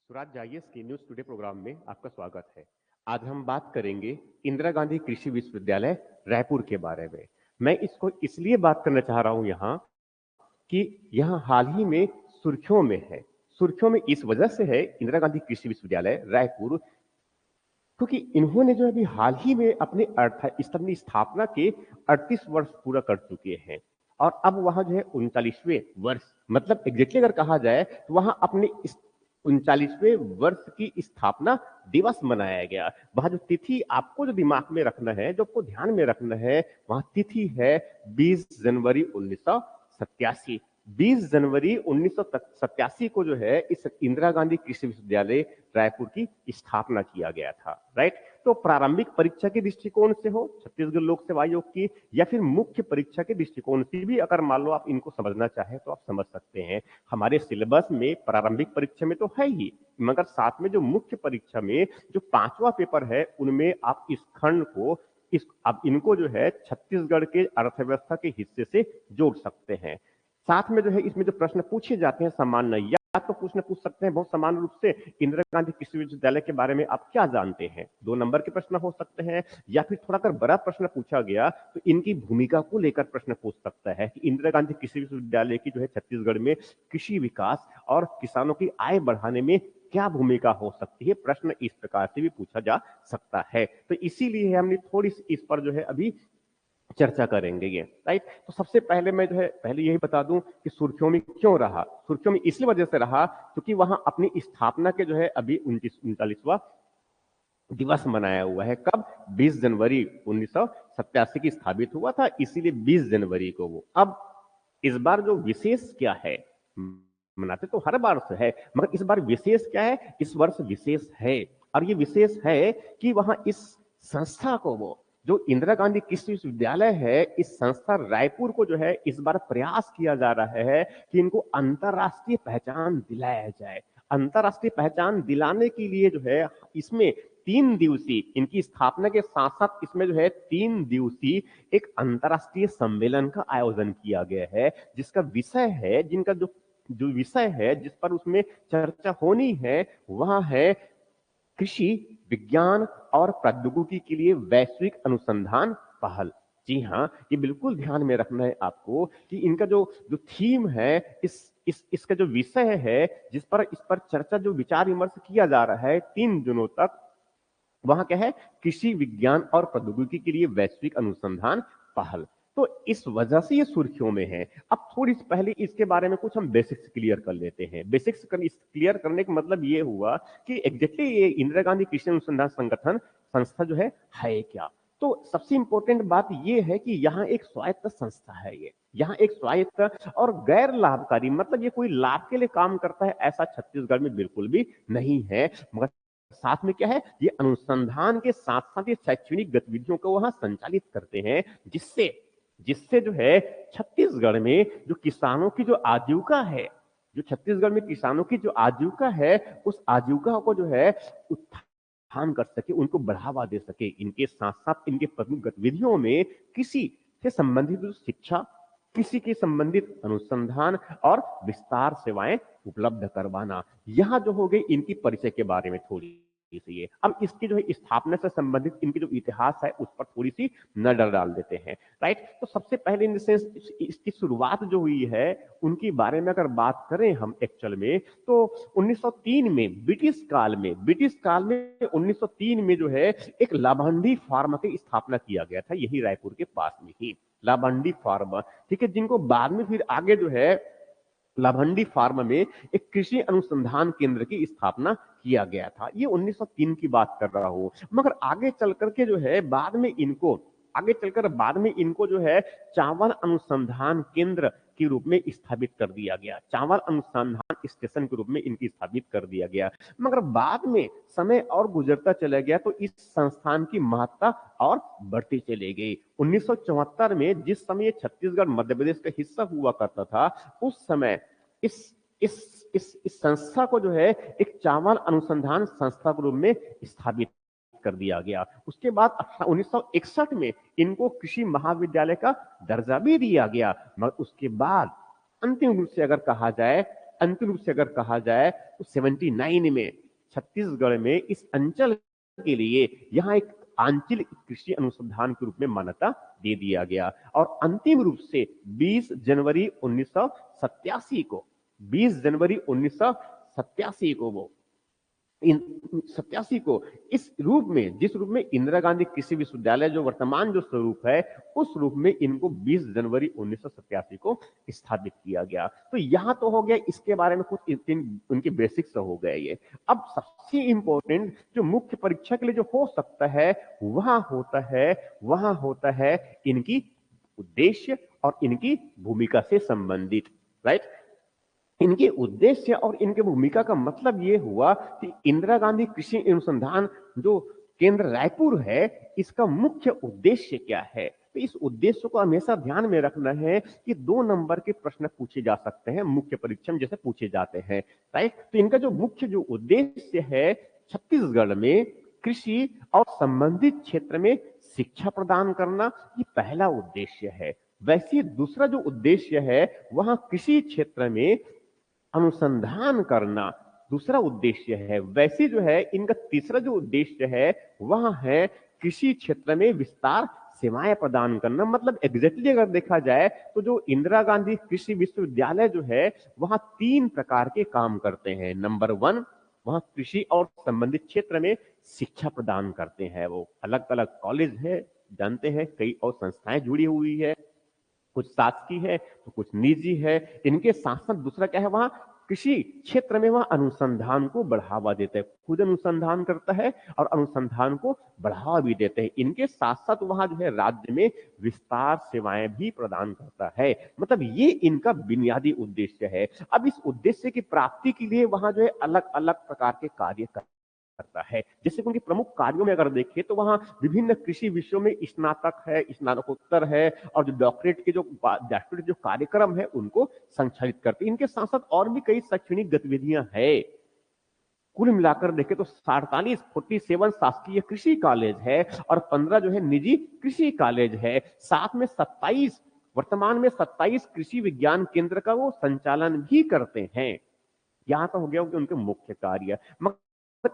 स्वराज जाइए के news today programme में आपका स्वागत है। आज हम बात करेंगे इंदिरा गांधी कृषि विश्वविद्यालय रायपुर के बारे में। मैं इसको इसलिए बात करना चाह रहा हूं यहाँ कि यह हाल ही में सुर्खियों में है। सुर्खियों में इस वजह से है इंदिरा गांधी कृषि विश्वविद्यालय रायपुर, क्योंकि इन्होंने जो अभी हाल ही में अपने अपनी स्थापना के 38 वर्ष पूरा कर चुके हैं। और अब वहां जो है 39वें वर्ष, मतलब एग्जैक्टली अगर कहा जाए तो वहां अपने 39वें वर्ष की स्थापना दिवस मनाया गया। वहां जो तिथि आपको जो दिमाग में रखना है, जो आपको ध्यान में रखना है, वहां तिथि है 20 जनवरी 1987। 20 जनवरी 1987 को जो है इस इंदिरा गांधी कृषि विश्वविद्यालय रायपुर की स्थापना किया गया था। राइट। तो प्रारंभिक परीक्षा के दृष्टिकोण से हो छत्तीसगढ़ लोक सेवा आयोग की, या फिर मुख्य परीक्षा के दृष्टिकोण से भी अगर मान लो आप इनको समझना चाहें तो आप समझ सकते हैं। हमारे सिलेबस में प्रारंभिक परीक्षा में तो है ही, मगर साथ में जो मुख्य परीक्षा में जो 5वां पेपर है उनमें आप इस खंड को अब इनको जो है छत्तीसगढ़ के अर्थव्यवस्था के हिस्से से जोड़ सकते हैं। साथ में जो है इसमें जो प्रश्न पूछे जाते हैं सामान्य, या तो प्रश्न पूछ सकते हैं बहुत सामान्य रूप से इंदिरा गांधी कृषि विश्वविद्यालय के बारे में आप क्या जानते हैं, 2 नंबर के प्रश्न हो सकते हैं। या फिर थोड़ा अगर बड़ा प्रश्न पूछा गया तो इनकी भूमिका को लेकर प्रश्न पूछ सकता है कि इंदिरा गांधी कृषि विश्वविद्यालय की जो है छत्तीसगढ़ में कृषि विकास और किसानों की आय बढ़ाने में क्या भूमिका हो सकती है। प्रश्न इस प्रकार से भी पूछा जा सकता है। तो इसीलिए हमने थोड़ी सी इस पर जो है अभी चर्चा करेंगे ये। राइट। तो सबसे पहले मैं जो है पहले यही बता दूं कि सुर्खियों में क्यों रहा। सुर्खियों में इसलिए वजह से रहा क्योंकि वहां अपनी स्थापना के जो है अभी 39वां दिवस मनाया हुआ है। कब? 20 जनवरी 1987 की स्थापित हुआ था, इसीलिए 20 जनवरी को वो। अब इस बार जो विशेष क्या है, मनाते तो हर बार से है, मगर इस बार विशेष क्या है, इस वर्ष विशेष है। और ये विशेष है कि वहां इस संस्था को, वो जो इंदिरा गांधी कृषि विश्वविद्यालय है, इस संस्था रायपुर को जो है इस बार प्रयास किया जा रहा है कि इनको अंतरराष्ट्रीय पहचान दिलाया जाए। अंतरराष्ट्रीय पहचान दिलाने के लिए जो है इसमें 3 दिवसीय, इनकी स्थापना के साथ साथ इसमें जो है 3 दिवसीय एक अंतरराष्ट्रीय सम्मेलन का आयोजन किया गया है, जिसका विषय है, जिनका जो जो विषय है जिस पर उसमें चर्चा होनी है, वह है कृषि विज्ञान और प्रौद्योगिकी के लिए वैश्विक अनुसंधान पहल। जी हाँ, ये बिल्कुल ध्यान में रखना है आपको कि इनका जो जो थीम है, इसका जो विषय है, इस पर चर्चा, जो विचार विमर्श किया जा रहा है 3 दिनों तक, वहां क्या है, कृषि विज्ञान और प्रौद्योगिकी के लिए वैश्विक अनुसंधान पहल। तो इस वजह से ये सुर्खियों में है। अब थोड़ी सी पहले इसके बारे में कुछ हम बेसिक्स क्लियर कर लेते हैं। बेसिक्स क्लियर करने का मतलब ये हुआ कि एग्जैक्टली ये इंदिरा गांधी कृषि अनुसंधान संगठन संस्था जो है क्या। तो सबसे इंपॉर्टेंट बात ये है कि यहाँ एक स्वायत्त संस्था है। ये यहाँ एक स्वायत्त और गैर लाभकारी, मतलब ये कोई लाभ के लिए काम करता है ऐसा छत्तीसगढ़ में बिल्कुल भी नहीं है, मगर साथ में क्या है, ये अनुसंधान के साथ साथ ये शैक्षणिक गतिविधियों को वहां संचालित करते हैं, जिससे जिससे जो है छत्तीसगढ़ में जो किसानों की जो आजीविका है, जो छत्तीसगढ़ में किसानों की जो आजीविका है, उस आजीविका को जो है उत्थान कर सके, उनको बढ़ावा दे सके। इनके साथ साथ इनके प्रमुख गतिविधियों में कृषि से संबंधित शिक्षा, कृषि के संबंधित अनुसंधान और विस्तार सेवाएं उपलब्ध करवाना, यहां जो हो गई इनकी परिचय के बारे में थोड़ी सी। ये अब इसकी जो है स्थापना से संबंधित इनकी जो इतिहास है उस पर थोड़ी सी नजर डाल देते हैं। राइट। तो सबसे पहले इन सेंस इसकी शुरुआत जो हुई है उनके बारे में अगर बात करें हम एक्चुअल में, तो 1903 में ब्रिटिश काल में 1903 में जो है एक लाभांडी फार्म की स्थापना किया गया था, यही रायपुर के पास में ही लाभांडी फार्म। ठीक है, जिनको बाद में फिर आगे जो है लाभंडी फार्म में एक कृषि अनुसंधान केंद्र की स्थापना किया गया था। ये 1903 की बात कर रहा हूं, मगर आगे चल करके जो है बाद में इनको जो है चावल अनुसंधान केंद्र के रूप में स्थापित कर दिया गया, चावल अनुसंधान स्टेशन के रूप में इनकी स्थापित कर दिया गया। मगर बाद में समय और गुजरता चला गया तो इस संस्थान की महत्ता और बढ़ती चली गई। 1974 में जिस समय छत्तीसगढ़ मध्य प्रदेश का हिस्सा हुआ करता था, उस समय इस इस संस्था को जो है एक चावल अनुसंधान संस्था के रूप में स्थापित कर दिया गया। उसके बाद 1961 में इनको कृषि महाविद्यालय का दर्जा भी दिया गया। मगर उसके बाद अंतिम रूप से अगर कहा जाए अंतिम रूप से अगर कहा जाए तो 79 में छत्तीसगढ़ में इस अंचल के लिए यहाँ एक आंचलिक कृषि अनुसंधान के रूप में मान्यता दे दिया गया और अंतिम रूप से 20 जनवरी 1987 को 20 जनवरी 1987 को वो इन 87 को इस रूप में, जिस रूप में इंदिरा गांधी कृषि विश्वविद्यालय जो वर्तमान जो स्वरूप है, उस रूप में इनको 20 जनवरी 1987 को स्थापित किया गया। तो यहां तो हो गया, इसके बारे में कुछ उनके बेसिक्स हो गए ये। अब सबसे इंपॉर्टेंट जो मुख्य परीक्षा के लिए जो हो सकता है वहां होता है इनकी उद्देश्य और इनकी भूमिका से संबंधित, राइट। इनके उद्देश्य और इनके भूमिका का मतलब यह हुआ कि इंदिरा गांधी कृषि अनुसंधान जो केंद्र रायपुर है, इसका मुख्य उद्देश्य क्या है। तो इस उद्देश्य को हमेशा ध्यान में रखना है कि 2 नंबर के प्रश्न पूछे जा सकते हैं मुख्य परीक्षा में, जैसे पूछे जाते हैं, राइट। तो इनका जो मुख्य जो उद्देश्य है, छत्तीसगढ़ में कृषि और संबंधित क्षेत्र में शिक्षा प्रदान करना, ये पहला उद्देश्य है। वैसे दूसरा जो उद्देश्य है, वहां कृषि क्षेत्र में अनुसंधान करना दूसरा उद्देश्य है। वैसे जो है इनका तीसरा जो उद्देश्य है, वह है कृषि क्षेत्र में विस्तार सेवाएं प्रदान करना। मतलब एग्जैक्टली अगर देखा जाए तो जो इंदिरा गांधी कृषि विश्वविद्यालय जो है, वहां 3 प्रकार के काम करते हैं। नंबर 1, वहां कृषि और संबंधित क्षेत्र में शिक्षा प्रदान करते हैं। वो अलग अलग कॉलेज है, जानते हैं, कई और संस्थाएं जुड़ी हुई है, कुछ शासकीय है तो कुछ निजी है। इनके साथ साथ दूसरा क्या है, वहां कृषि क्षेत्र में वह अनुसंधान को बढ़ावा देते हैं, खुद अनुसंधान करता है और अनुसंधान को बढ़ावा भी देते हैं। इनके साथ साथ वहां जो है राज्य में विस्तार सेवाएं भी प्रदान करता है। मतलब ये इनका बुनियादी उद्देश्य है। अब इस उद्देश्य की प्राप्ति के लिए वहां जो है अलग अलग प्रकार के कार्य करता है। जैसे कि उनके प्रमुख कार्यों में अगर देखें तो वहां विभिन्न कृषि विषयों में स्नातक है, स्नातकोत्तर है और जो डॉक्टरेट जो कार्यक्रम है उनको संचालित करते हैं। इनके साथ साथ और भी कई शैक्षणिक गतिविधियां है। कुल मिलाकर देखें तो 47 शासकीय कृषि कॉलेज है और 15 जो है निजी कृषि कॉलेज है। साथ में 27 वर्तमान में 27 कृषि विज्ञान केंद्र का वो संचालन भी करते हैं। यहां तो हो गया उनके मुख्य कार्य। मगर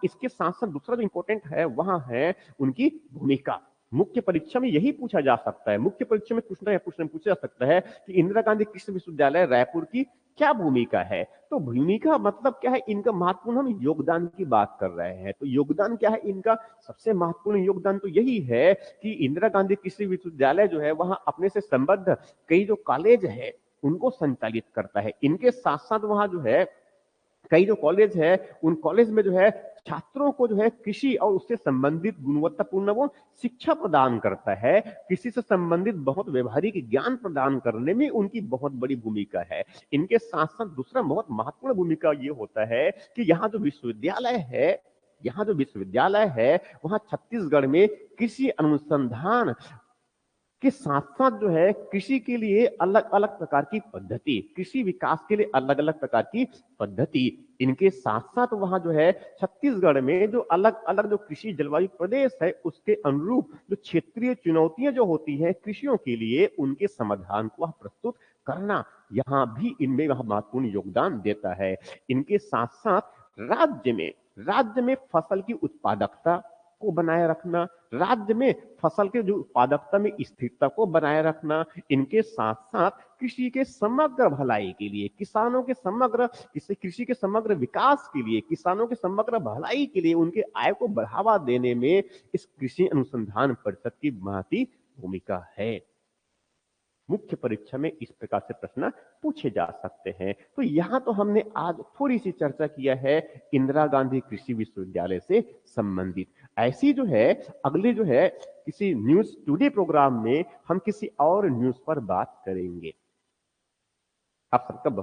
इसके साथ साथ दूसरा जो इंपॉर्टेंट है, वहां है उनकी भूमिका। मुख्य परीक्षा में यही पूछा जा सकता है, मुख्य परीक्षा में प्रश्न पूछा जा सकता है कि इंदिरा गांधी कृषि विश्वविद्यालय रायपुर की क्या भूमिका है। तो भूमिका मतलब क्या है, इनका महत्वपूर्ण, हम योगदान की बात कर रहे हैं। तो योगदान क्या है इनका, सबसे महत्वपूर्ण योगदान तो यही है कि इंदिरा गांधी कृषि विश्वविद्यालय जो है वहां अपने से संबद्ध कई जो कॉलेज है उनको संचालित करता है। इनके साथ साथ वहां जो है कई जो कॉलेज है, उन कॉलेज में जो है छात्रों को जो है कृषि और उससे संबंधित गुणवत्तापूर्ण वो शिक्षा प्रदान करता है। कृषि से संबंधित बहुत व्यवहारिक ज्ञान प्रदान करने में उनकी बहुत बड़ी भूमिका है। इनके साथ साथ दूसरा बहुत महत्वपूर्ण भूमिका ये होता है कि यहाँ जो विश्वविद्यालय है वहां छत्तीसगढ़ में कृषि अनुसंधान के साथ साथ जो है कृषि के लिए अलग अलग प्रकार की पद्धति, कृषि विकास के लिए अलग अलग प्रकार की पद्धति, इनके साथ साथ वहां जो है छत्तीसगढ़ में जो अलग अलग जो कृषि जलवायु प्रदेश है उसके अनुरूप जो क्षेत्रीय चुनौतियां जो होती हैं कृषियों के लिए, उनके समाधान को प्रस्तुत करना, यहां भी इनमें वह महत्वपूर्ण योगदान देता है। इनके साथ साथ राज्य में फसल की उत्पादकता को बनाए रखना, राज्य में फसल के जो उत्पादकता में स्थिरता को बनाए रखना, इनके साथ साथ कृषि के समग्र भलाई के लिए, कृषि के समग्र विकास के लिए, किसानों के समग्र भलाई के लिए, उनके आय को बढ़ावा देने में इस कृषि अनुसंधान परिषद की महती भूमिका है। मुख्य परीक्षा में इस प्रकार से प्रश्न पूछे जा सकते हैं। तो यहां तो हमने आज थोड़ी सी चर्चा किया है इंदिरा गांधी कृषि विश्वविद्यालय से संबंधित। ऐसी जो है अगले जो है किसी न्यूज टुडे प्रोग्राम में हम किसी और न्यूज पर बात करेंगे। आप सबका बहुत